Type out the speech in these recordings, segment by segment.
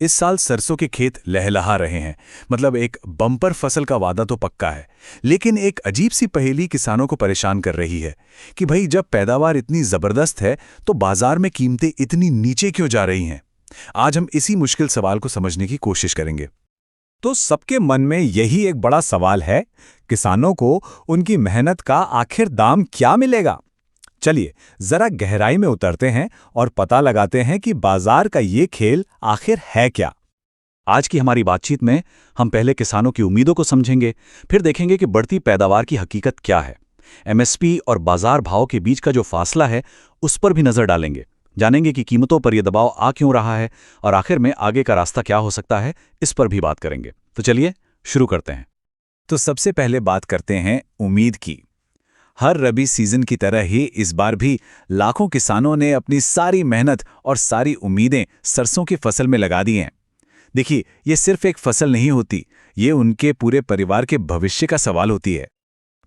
इस साल सरसों के खेत लहलहा रहे हैं। मतलब एक बम्पर फसल का वादा तो पक्का है, लेकिन एक अजीब सी पहेली किसानों को परेशान कर रही है कि भाई जब पैदावार इतनी जबरदस्त है तो बाजार में कीमतें इतनी नीचे क्यों जा रही हैं। आज हम इसी मुश्किल सवाल को समझने की कोशिश करेंगे। तो सबके मन में यही एक बड़ा सवाल है, किसानों को उनकी मेहनत का आखिर दाम क्या मिलेगा। चलिए जरा गहराई में उतरते हैं और पता लगाते हैं कि बाजार का ये खेल आखिर है क्या। आज की हमारी बातचीत में हम पहले किसानों की उम्मीदों को समझेंगे, फिर देखेंगे कि बढ़ती पैदावार की हकीकत क्या है, एमएसपी और बाजार भाव के बीच का जो फासला है उस पर भी नजर डालेंगे, जानेंगे कि कीमतों पर यह दबाव आ क्यों रहा है, और आखिर में आगे का रास्ता क्या हो सकता है, इस पर भी बात करेंगे। तो चलिए शुरू करते हैं। तो सबसे पहले बात करते हैं उम्मीद की। हर रबी सीजन की तरह ही इस बार भी लाखों किसानों ने अपनी सारी मेहनत और सारी उम्मीदें सरसों की फसल में लगा दी हैं। देखिए, ये सिर्फ एक फसल नहीं होती, ये उनके पूरे परिवार के भविष्य का सवाल होती है।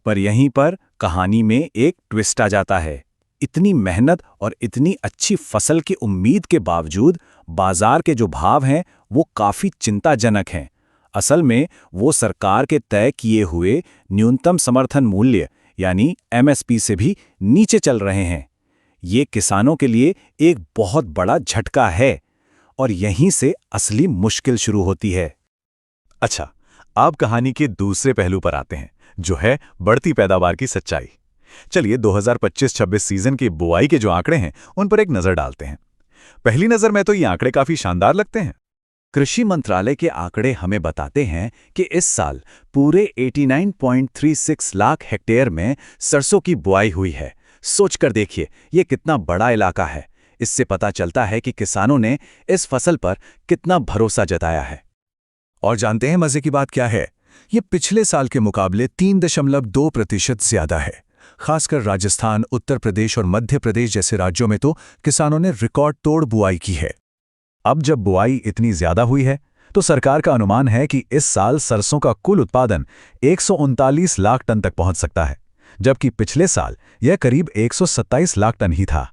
पर यहीं पर कहानी में एक ट्विस्ट आ जाता है। इतनी मेहनत और इतनी अच्छी फसल की उम्मीद के बावजूद बाजार के जो भाव हैं वो काफी चिंताजनक हैं। असल में वो सरकार के तय किए हुए न्यूनतम समर्थन मूल्य यानी एमएसपी से भी नीचे चल रहे हैं। ये किसानों के लिए एक बहुत बड़ा झटका है और यहीं से असली मुश्किल शुरू होती है। अच्छा, अब कहानी के दूसरे पहलू पर आते हैं, जो है बढ़ती पैदावार की सच्चाई। चलिए 2025-26 सीजन की बुआई के जो आंकड़े हैं उन पर एक नजर डालते हैं। पहली नजर में तो ये आंकड़े काफी शानदार लगते हैं। कृषि मंत्रालय के आंकड़े हमें बताते हैं कि इस साल पूरे 89.36 लाख हेक्टेयर में सरसों की बुआई हुई है। सोचकर देखिए, ये कितना बड़ा इलाका है। इससे पता चलता है कि किसानों ने इस फसल पर कितना भरोसा जताया है। और जानते हैं मजे की बात क्या है? ये पिछले साल के मुकाबले 3.2% ज्यादा है। खासकर राजस्थान, उत्तर प्रदेश और मध्य प्रदेश जैसे राज्यों में तो किसानों ने रिकॉर्ड तोड़ बुआई की है। अब जब बुआई इतनी ज्यादा हुई है तो सरकार का अनुमान है कि इस साल सरसों का कुल उत्पादन 139 लाख टन तक पहुंच सकता है, जबकि पिछले साल यह करीब 127 लाख टन ही था।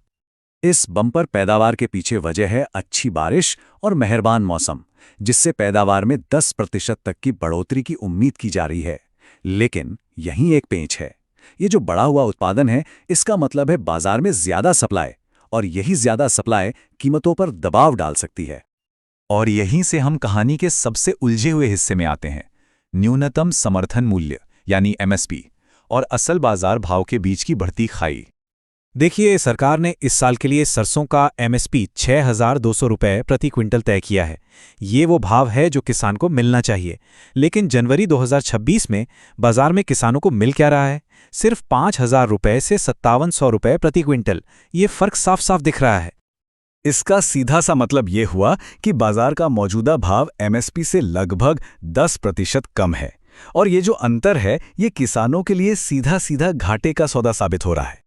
इस बम्पर पैदावार के पीछे वजह है अच्छी बारिश और मेहरबान मौसम, जिससे पैदावार में 10% तक की बढ़ोतरी की उम्मीद की जा रही है। लेकिन यहीं एक पेंच है। ये जो बढ़ा हुआ उत्पादन है, इसका मतलब है बाजार में ज्यादा सप्लाई, और यही ज्यादा सप्लाई कीमतों पर दबाव डाल सकती है। और यहीं से हम कहानी के सबसे उलझे हुए हिस्से में आते हैं, न्यूनतम समर्थन मूल्य यानी एमएसपी और असल बाजार भाव के बीच की बढ़ती खाई। देखिए, सरकार ने इस साल के लिए सरसों का एमएसपी 6,200 रुपये प्रति क्विंटल तय किया है। ये वो भाव है जो किसान को मिलना चाहिए। लेकिन जनवरी 2026 में बाजार में किसानों को मिल क्या रहा है? सिर्फ 5,000 रुपये से 5,700 रुपये प्रति क्विंटल। ये फर्क साफ साफ दिख रहा है। इसका सीधा सा मतलब ये हुआ कि बाजार का मौजूदा भाव एमएसपी से लगभग 10% कम है, और ये जो अंतर है ये किसानों के लिए सीधा सीधा घाटे का सौदा साबित हो रहा है।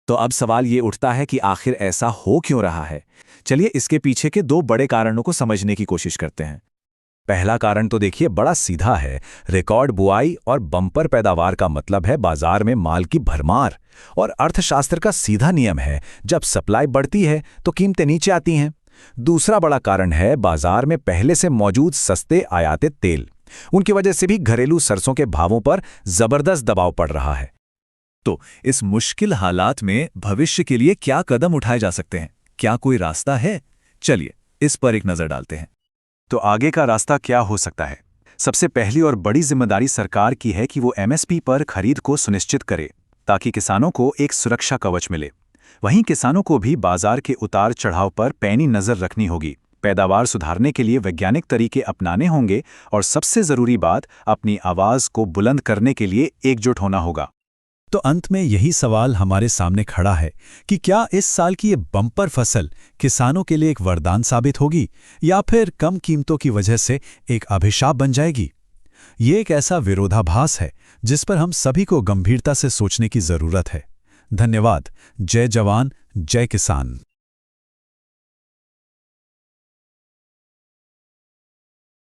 तो अब सवाल ये उठता है कि आखिर ऐसा हो क्यों रहा है। चलिए इसके पीछे के दो बड़े कारणों को समझने की कोशिश करते हैं। पहला कारण तो देखिए बड़ा सीधा है। रिकॉर्ड बुआई और बम्पर पैदावार का मतलब है बाजार में माल की भरमार, और अर्थशास्त्र का सीधा नियम है, जब सप्लाई बढ़ती है तो कीमतें नीचे आती हैं। दूसरा बड़ा कारण है बाजार में पहले से मौजूद सस्ते आयातित तेल। उनकी वजह से भी घरेलू सरसों के भावों पर जबरदस्त दबाव पड़ रहा है। तो इस मुश्किल हालात में भविष्य के लिए क्या कदम उठाए जा सकते हैं? क्या कोई रास्ता है? चलिए इस पर एक नजर डालते हैं। तो आगे का रास्ता क्या हो सकता है? सबसे पहली और बड़ी जिम्मेदारी सरकार की है कि वो एमएसपी पर खरीद को सुनिश्चित करे, ताकि किसानों को एक सुरक्षा कवच मिले। वहीं किसानों को भी बाजार के उतार चढ़ाव पर पैनी नजर रखनी होगी। पैदावार सुधारने के लिए वैज्ञानिक तरीके अपनाने होंगे, और सबसे जरूरी बात, अपनी आवाज को बुलंद करने के लिए एकजुट होना होगा। तो अंत में यही सवाल हमारे सामने खड़ा है कि क्या इस साल की ये बम्पर फसल किसानों के लिए एक वरदान साबित होगी, या फिर कम कीमतों की वजह से एक अभिशाप बन जाएगी? ये एक ऐसा विरोधाभास है जिस पर हम सभी को गंभीरता से सोचने की जरूरत है। धन्यवाद। जय जवान, जय किसान।